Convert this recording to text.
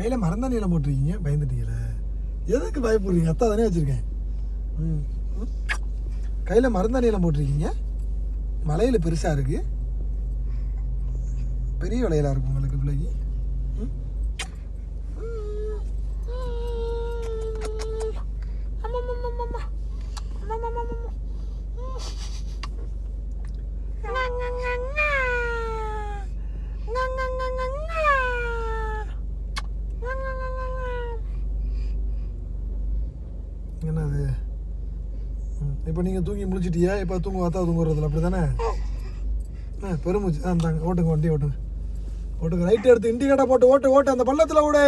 கையில் மரந்தானியில் போட்டிருக்கீங்க, பயந்துட்டீங்களே. எதுக்கு பயப்படுறீங்க? அத்தா தானே வச்சுருக்கேன். கையில் மரந்தானியில் போட்டிருக்கீங்க. மலையில் பெருசாக இருக்குது, பெரிய வளையலாக இருக்கும் உங்களுக்கு பிள்ளைக்கு. என்னது இப்போ நீங்கள் தூங்கி முடிச்சிட்டியா? இப்போ அத்தா தூங்குறதில்ல, அப்படி தானே? பெருமூச்சு. தாங்க, ஓட்டுங்க, வண்டி ஓட்டுங்க. ரைட்டு எடுத்து இண்டிகேட்டர் போட்டு ஓட்டு அந்த பள்ளத்தில் விடு.